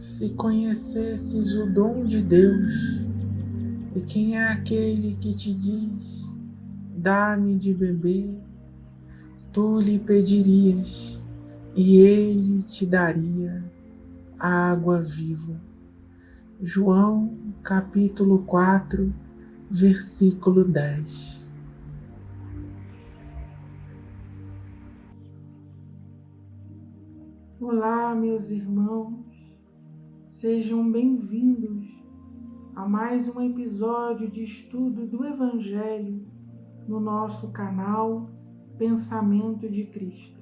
Se conhecesses o dom de Deus, e quem é aquele que te diz: dá-me de beber, tu lhe pedirias, e ele te daria a água viva. João capítulo 4, versículo 10. Olá, meus irmãos, sejam bem-vindos a mais um episódio de estudo do Evangelho no nosso canal Pensamento de Cristo.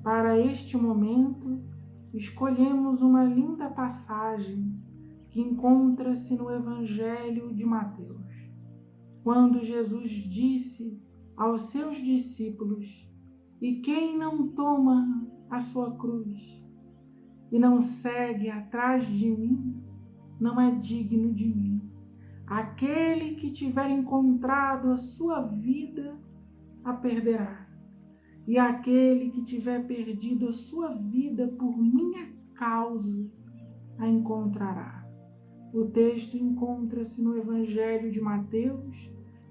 Para este momento, escolhemos uma linda passagem que encontra-se no Evangelho de Mateus, quando Jesus disse aos seus discípulos: "E quem não toma a sua cruz e não segue atrás de mim, não é digno de mim. Aquele que tiver encontrado a sua vida, a perderá. E aquele que tiver perdido a sua vida por minha causa, a encontrará." O texto encontra-se no Evangelho de Mateus,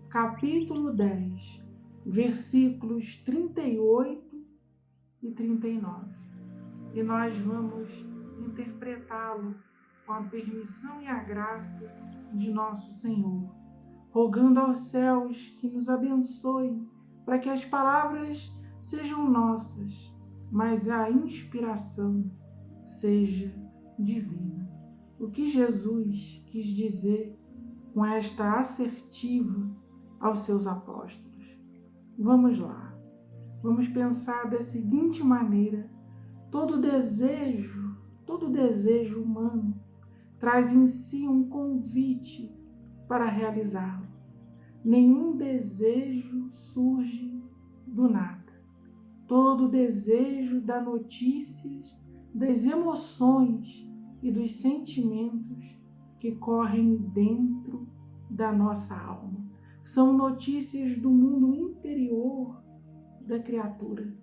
capítulo 10, versículos 38 e 39. E nós vamos interpretá-lo com a permissão e a graça de nosso Senhor, rogando aos céus que nos abençoe, para que as palavras sejam nossas, mas a inspiração seja divina. O que Jesus quis dizer com esta assertiva aos seus apóstolos? Vamos lá. Vamos pensar da seguinte maneira: todo desejo humano traz em si um convite para realizá-lo. Nenhum desejo surge do nada. Todo desejo dá notícias das emoções e dos sentimentos que correm dentro da nossa alma. São notícias do mundo interior da criatura.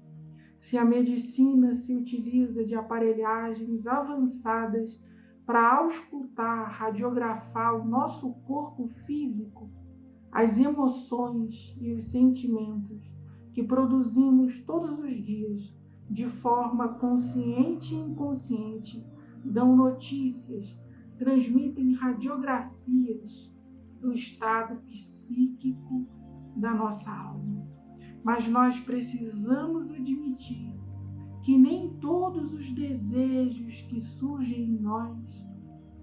Se a medicina se utiliza de aparelhagens avançadas para auscultar, radiografar o nosso corpo físico, as emoções e os sentimentos que produzimos todos os dias, de forma consciente e inconsciente, dão notícias, transmitem radiografias do estado psíquico da nossa alma. Mas nós precisamos admitir que nem todos os desejos que surgem em nós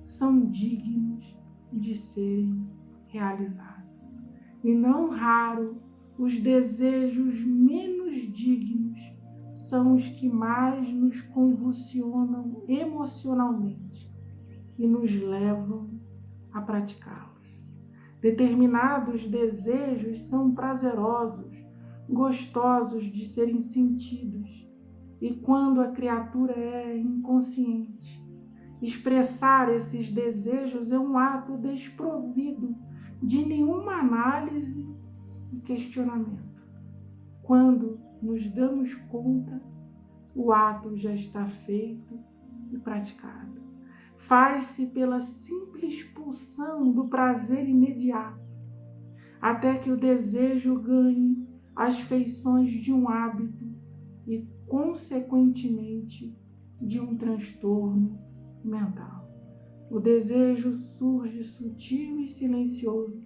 são dignos de serem realizados. E não raro, os desejos menos dignos são os que mais nos convulsionam emocionalmente e nos levam a praticá-los. Determinados desejos são prazerosos, gostosos de serem sentidos, e quando a criatura é inconsciente, expressar esses desejos é um ato desprovido de nenhuma análise e questionamento. Quando nos damos conta, o ato já está feito e praticado. Faz-se pela simples pulsão do prazer imediato, até que o desejo ganhe as feições de um hábito e, consequentemente, de um transtorno mental. O desejo surge sutil e silencioso.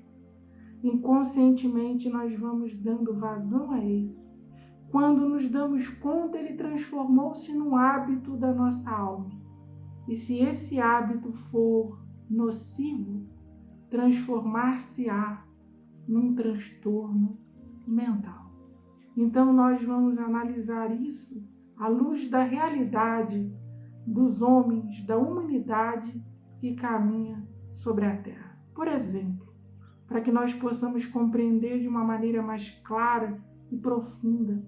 Inconscientemente nós vamos dando vazão a ele. Quando nos damos conta, ele transformou-se num hábito da nossa alma. E se esse hábito for nocivo, transformar-se-á num transtorno mental. Então nós vamos analisar isso à luz da realidade dos homens, da humanidade que caminha sobre a Terra. Por exemplo, para que nós possamos compreender de uma maneira mais clara e profunda,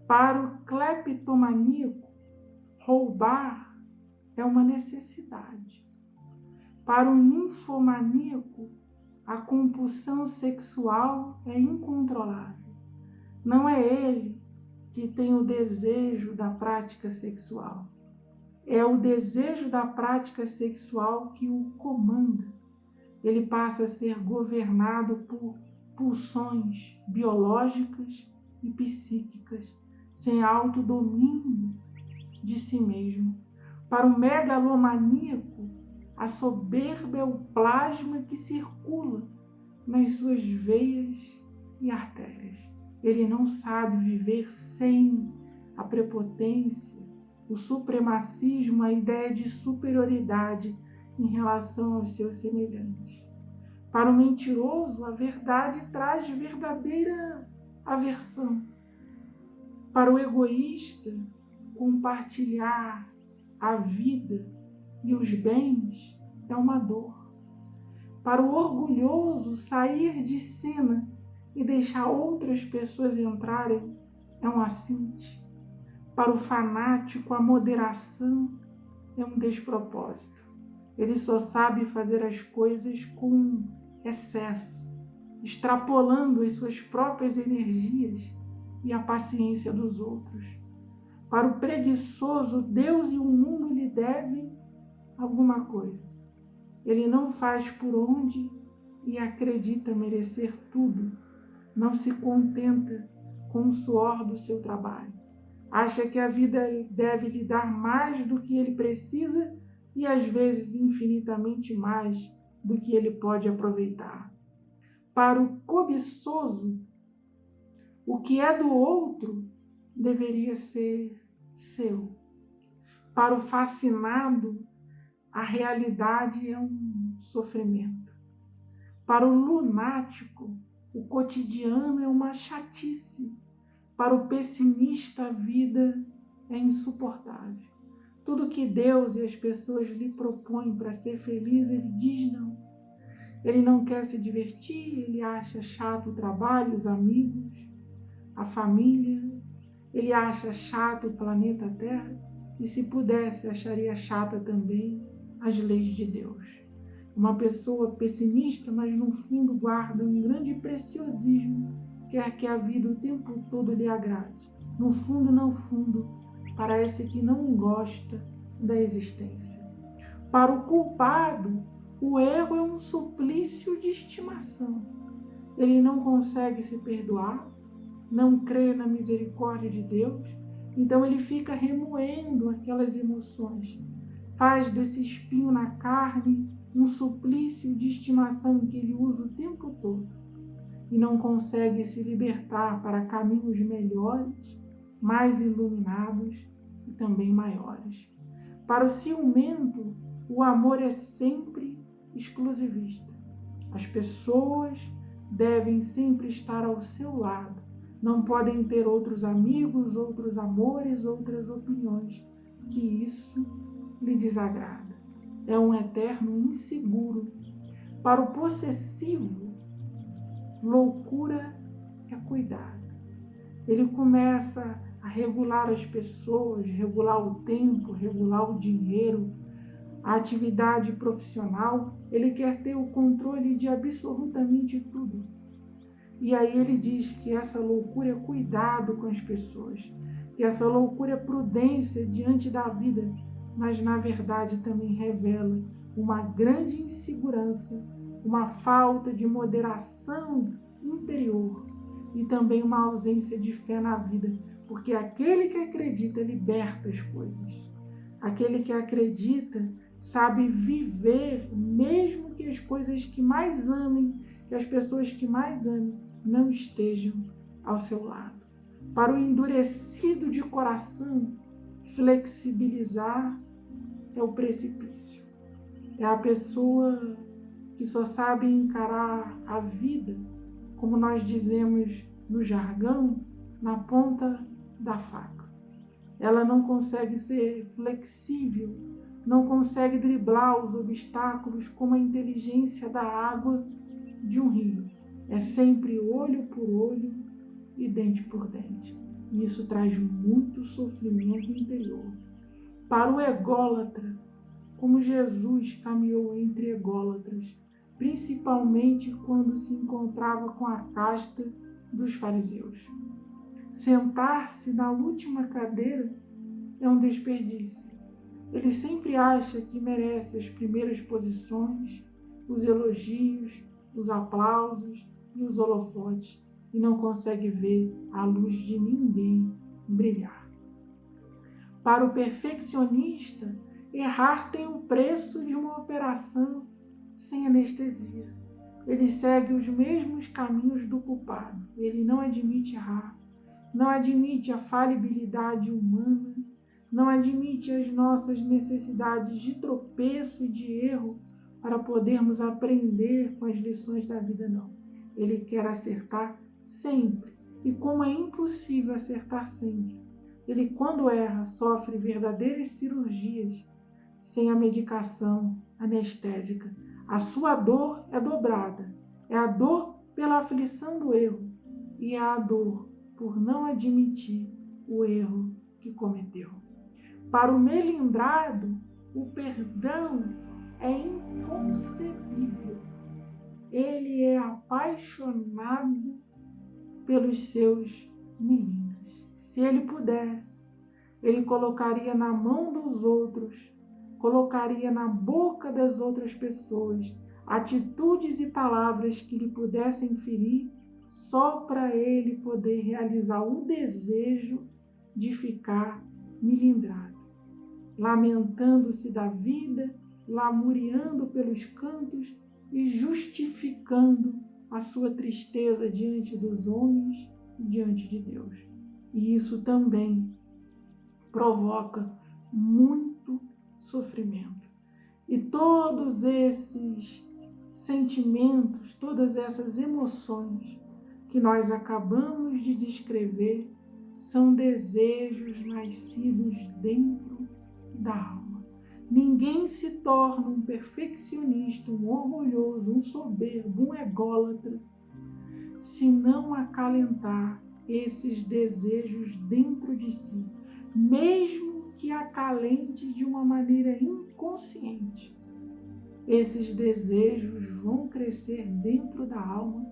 para o cleptomaníaco, roubar é uma necessidade. Para o ninfomaníaco, a compulsão sexual é incontrolável. Não é ele que tem o desejo da prática sexual, É o desejo da prática sexual que o comanda. Ele passa a ser governado por pulsões biológicas e psíquicas, sem autodomínio de si mesmo. Para o megalomaníaco, a soberba é o plasma que circula nas suas veias e artérias. Ele não sabe viver sem a prepotência, o supremacismo, a ideia de superioridade em relação aos seus semelhantes. Para o mentiroso, a verdade traz verdadeira aversão. Para o egoísta, compartilhar a vida e os bens é uma dor. Para o orgulhoso, sair de cena e deixar outras pessoas entrarem é um assinte. Para o fanático, a moderação é um despropósito. Ele só sabe fazer as coisas com excesso, extrapolando as suas próprias energias e a paciência dos outros. Para o preguiçoso, Deus e o mundo lhe devem alguma coisa. Ele não faz por onde e acredita merecer tudo. Não se contenta com o suor do seu trabalho. Acha que a vida deve lhe dar mais do que ele precisa e às vezes infinitamente mais do que ele pode aproveitar. Para o cobiçoso, o que é do outro deveria ser seu. Para o fascinado, a realidade é um sofrimento. Para o lunático, o cotidiano é uma chatice. Para o pessimista, a vida é insuportável. Tudo que Deus e as pessoas lhe propõem para ser feliz, ele diz não. Ele não quer se divertir, ele acha chato o trabalho, os amigos, a família. Ele acha chato o planeta Terra e, se pudesse, acharia chata também as leis de Deus. Uma pessoa pessimista, mas no fundo guarda um grande preciosismo, quer que a vida o tempo todo lhe agrade. No fundo, parece que não gosta da existência. Para o culpado, o erro é um suplício de estimação. Ele não consegue se perdoar, não crê na misericórdia de Deus, então ele fica remoendo aquelas emoções. Faz desse espinho na carne um suplício de estimação que ele usa o tempo todo e não consegue se libertar para caminhos melhores, mais iluminados e também maiores. Para o ciumento, o amor é sempre exclusivista. As pessoas devem sempre estar ao seu lado. Não podem ter outros amigos, outros amores, outras opiniões, que isso lhe desagrada. É um eterno inseguro. Para o possessivo, loucura é cuidado. Ele começa a regular as pessoas, regular o tempo, regular o dinheiro, a atividade profissional. Ele quer ter o controle de absolutamente tudo. E aí ele diz que essa loucura é cuidado com as pessoas, que essa loucura é prudência diante da vida, mas na verdade também revela uma grande insegurança, uma falta de moderação interior e também uma ausência de fé na vida, porque aquele que acredita liberta as coisas. Aquele que acredita sabe viver, mesmo que as coisas que mais amem, que as pessoas que mais amem, não estejam ao seu lado. Para o endurecido de coração, flexibilizar é o precipício. É a pessoa que só sabe encarar a vida, como nós dizemos no jargão, na ponta da faca. Ela não consegue ser flexível, não consegue driblar os obstáculos como a inteligência da água de um rio. É sempre olho por olho e dente por dente. E isso traz muito sofrimento interior. Para o ególatra, como Jesus caminhou entre ególatras, principalmente quando se encontrava com a casta dos fariseus. Sentar-se na última cadeira é um desperdício. Ele sempre acha que merece as primeiras posições, os elogios, os aplausos e os holofotes, e não consegue ver a luz de ninguém brilhar. Para o perfeccionista, errar tem o preço de uma operação sem anestesia. Ele segue os mesmos caminhos do culpado. Ele não admite errar, não admite a falibilidade humana, não admite as nossas necessidades de tropeço e de erro para podermos aprender com as lições da vida, não. Ele quer acertar sempre. E como é impossível acertar sempre, ele, quando erra, sofre verdadeiras cirurgias sem a medicação anestésica. A sua dor é dobrada. É a dor pela aflição do erro e é a dor por não admitir o erro que cometeu. Para o melindrado, o perdão é inconcebível. Ele é apaixonado pelos seus milindres. Se ele pudesse, ele colocaria na mão dos outros, colocaria na boca das outras pessoas atitudes e palavras que lhe pudessem ferir, só para ele poder realizar o desejo de ficar milindrado, lamentando-se da vida, lamuriando pelos cantos e justificando a sua tristeza diante dos homens e diante de Deus. E isso também provoca muito sofrimento. E todos esses sentimentos, todas essas emoções que nós acabamos de descrever são desejos nascidos dentro da alma. Ninguém se torna um perfeccionista, um orgulhoso, um soberbo, um ególatra, se não acalentar esses desejos dentro de si, mesmo que acalente de uma maneira inconsciente. Esses desejos vão crescer dentro da alma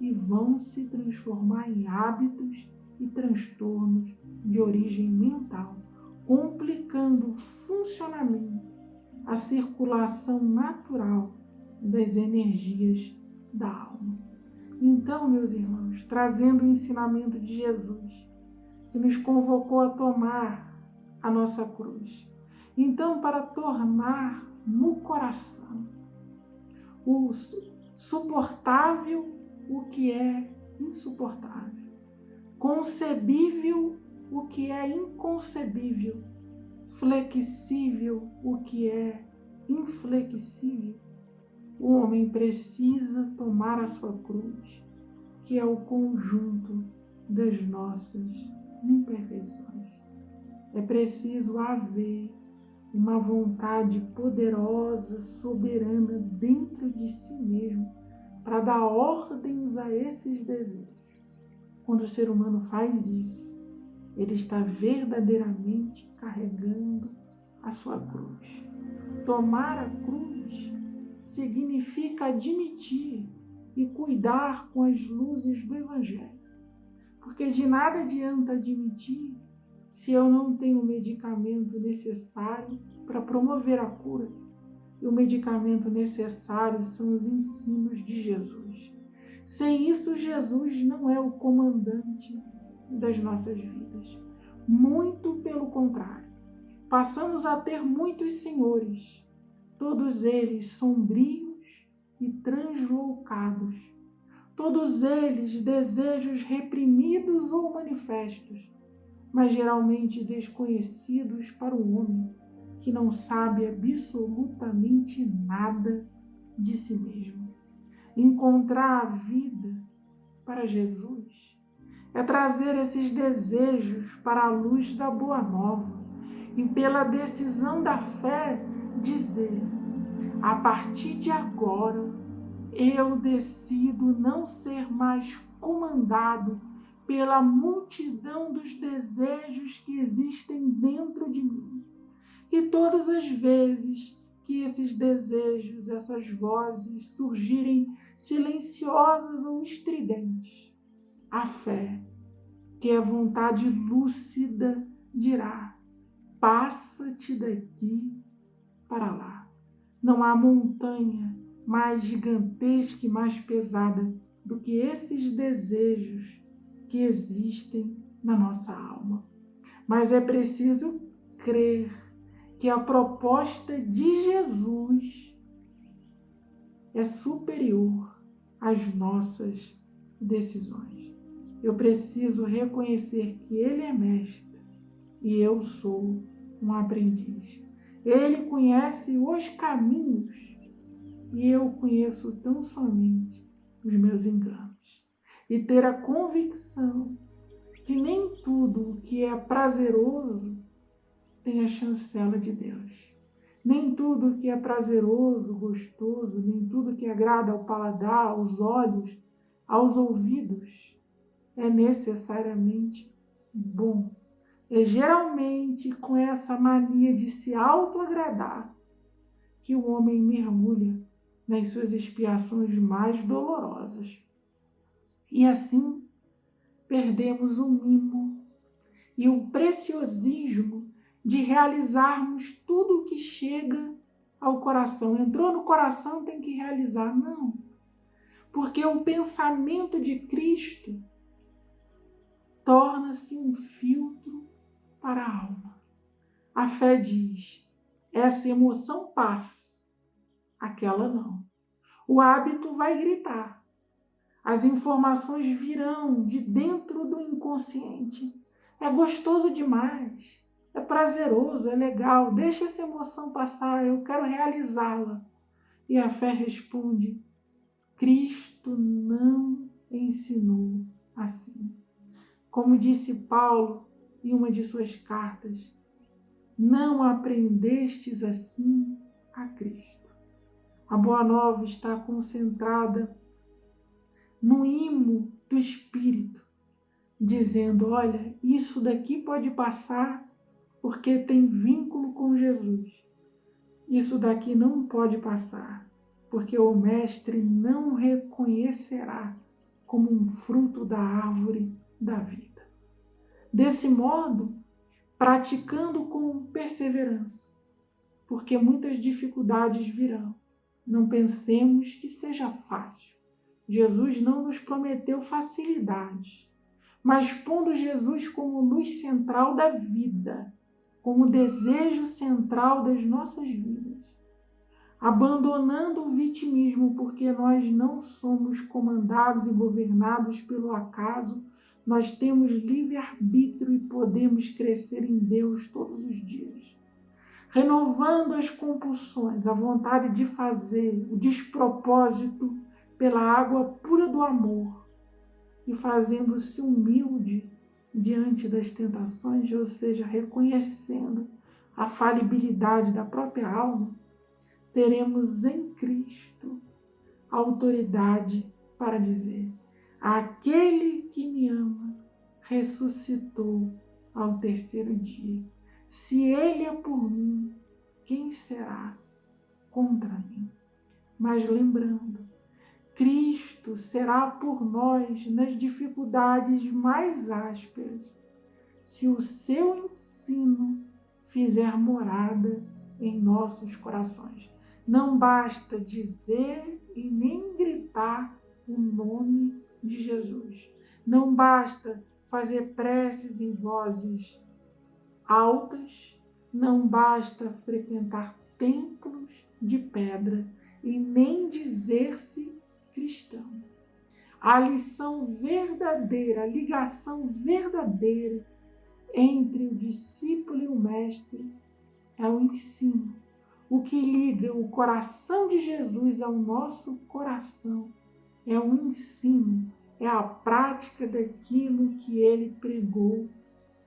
e vão se transformar em hábitos e transtornos de origem mental, complicando o funcionamento, a circulação natural das energias da alma. Então, meus irmãos, trazendo o ensinamento de Jesus, que nos convocou a tomar a nossa cruz. Então, para tornar no coração o suportável o que é insuportável, concebível o que é inconcebível, flexível o que é inflexível, o homem precisa tomar a sua cruz, que é o conjunto das nossas imperfeições. É preciso haver uma vontade poderosa, soberana dentro de si mesmo para dar ordens a esses desejos. Quando o ser humano faz isso, ele está verdadeiramente carregando a sua cruz. Tomar a cruz significa admitir e cuidar com as luzes do Evangelho. Porque de nada adianta admitir se eu não tenho o medicamento necessário para promover a cura. E o medicamento necessário são os ensinos de Jesus. Sem isso, Jesus não é o comandante das nossas vidas. Muito pelo contrário. Passamos a ter muitos senhores, todos eles sombrios e transloucados. Todos eles desejos reprimidos ou manifestos, mas geralmente desconhecidos para o homem que não sabe absolutamente nada de si mesmo. Encontrar a vida para Jesus é trazer esses desejos para a luz da Boa Nova e, pela decisão da fé, dizer: a partir de agora, eu decido não ser mais comandado pela multidão dos desejos que existem dentro de mim. E todas as vezes que esses desejos, essas vozes surgirem silenciosas ou estridentes, a fé, que é vontade lúcida, dirá: passa-te daqui para lá. Não há montanha mais gigantesca e mais pesada do que esses desejos que existem na nossa alma. Mas é preciso crer que a proposta de Jesus é superior às nossas decisões. Eu preciso reconhecer que Ele é mestre e eu sou um aprendiz. Ele conhece os caminhos e eu conheço tão somente os meus enganos. E ter a convicção que nem tudo o que é prazeroso tem a chancela de Deus. Nem tudo o que é prazeroso, gostoso, nem tudo que agrada ao paladar, aos olhos, aos ouvidos, é necessariamente bom. É geralmente com essa mania de se autoagradar que o homem mergulha nas suas expiações mais dolorosas. E assim perdemos o mimo e o preciosismo de realizarmos tudo o que chega ao coração. Entrou no coração, tem que realizar. Não. Porque o pensamento de Cristo torna-se um filtro para a alma. A fé diz, essa emoção passa, aquela não. O hábito vai gritar. As informações virão de dentro do inconsciente. É gostoso demais, é prazeroso, é legal, deixa essa emoção passar, eu quero realizá-la. E a fé responde, Cristo não ensinou assim. Como disse Paulo em uma de suas cartas, não aprendestes assim a Cristo. A Boa Nova está concentrada no imo do Espírito, dizendo, olha, isso daqui pode passar porque tem vínculo com Jesus. Isso daqui não pode passar, porque o Mestre não reconhecerá como um fruto da árvore da vida. Desse modo, praticando com perseverança, porque muitas dificuldades virão. Não pensemos que seja fácil. Jesus não nos prometeu facilidade, mas pondo Jesus como luz central da vida, como desejo central das nossas vidas, abandonando o vitimismo, porque nós não somos comandados e governados pelo acaso, nós temos livre-arbítrio e podemos crescer em Deus todos os dias. Renovando as compulsões, a vontade de fazer, o despropósito pela água pura do amor e fazendo-se humilde diante das tentações, ou seja, reconhecendo a falibilidade da própria alma, teremos em Cristo autoridade para dizer, aquele que me ama ressuscitou ao terceiro dia. Se ele é por mim, quem será contra mim? Mas lembrando, Cristo será por nós nas dificuldades mais ásperas, se o seu ensino fizer morada em nossos corações. Não basta dizer e nem gritar o nome de Jesus. Não basta fazer preces em vozes altas, não basta frequentar templos de pedra e nem dizer-se cristão. A lição verdadeira, a ligação verdadeira entre o discípulo e o mestre é o ensino. O que liga o coração de Jesus ao nosso coração é o ensino, é a prática daquilo que ele pregou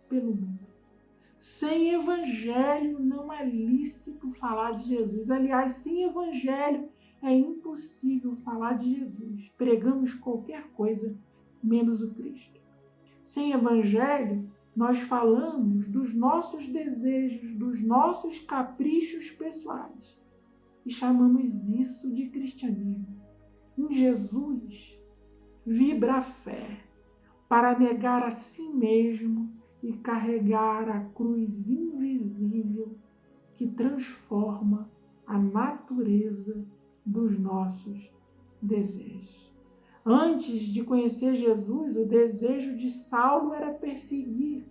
pelo mundo. Sem evangelho não é lícito falar de Jesus. Aliás, sem evangelho é impossível falar de Jesus. Pregamos qualquer coisa menos o Cristo. Sem evangelho, nós falamos dos nossos desejos, dos nossos caprichos pessoais e chamamos isso de cristianismo. Em Jesus vibra a fé para negar a si mesmo e carregar a cruz invisível que transforma a natureza dos nossos desejos. Antes de conhecer Jesus, o desejo de Saulo era perseguir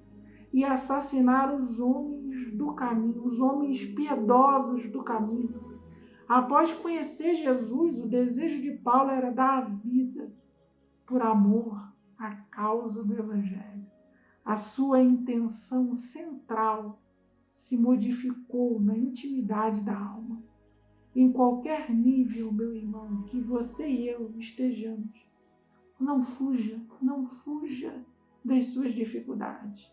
e assassinar os homens do caminho, os homens piedosos do caminho. Após conhecer Jesus, o desejo de Paulo era dar a vida por amor à causa do Evangelho. A sua intenção central se modificou na intimidade da alma. Em qualquer nível, meu irmão, que você e eu estejamos, não fuja das suas dificuldades.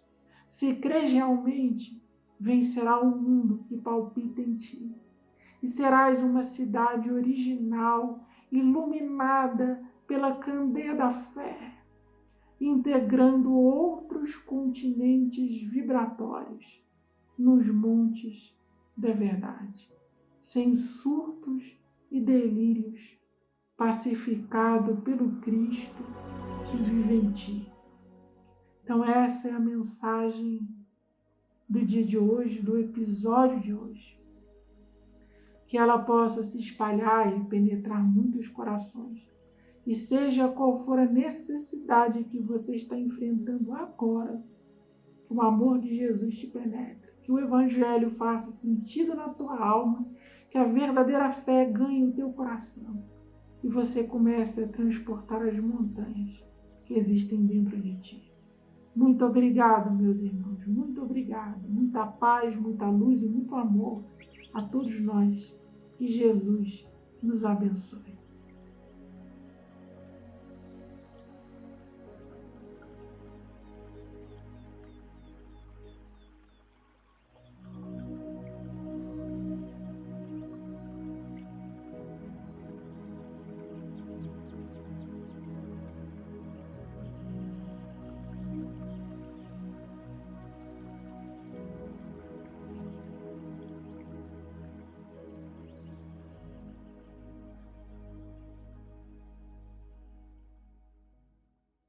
Se crês realmente, vencerá o mundo que palpita em ti. E serás uma cidade original, iluminada pela candeia da fé, integrando outros continentes vibratórios nos montes da verdade, sem surtos e delírios, pacificado pelo Cristo que vive em ti. Então essa é a mensagem do dia de hoje, do episódio de hoje. Que ela possa se espalhar e penetrar muitos corações. E seja qual for a necessidade que você está enfrentando agora, que o amor de Jesus te penetre, que o Evangelho faça sentido na tua alma, que a verdadeira fé ganhe o teu coração e você comece a transportar as montanhas que existem dentro de ti. Muito obrigado, meus irmãos, muito obrigado. Muita paz, muita luz e muito amor a todos nós. Que Jesus nos abençoe.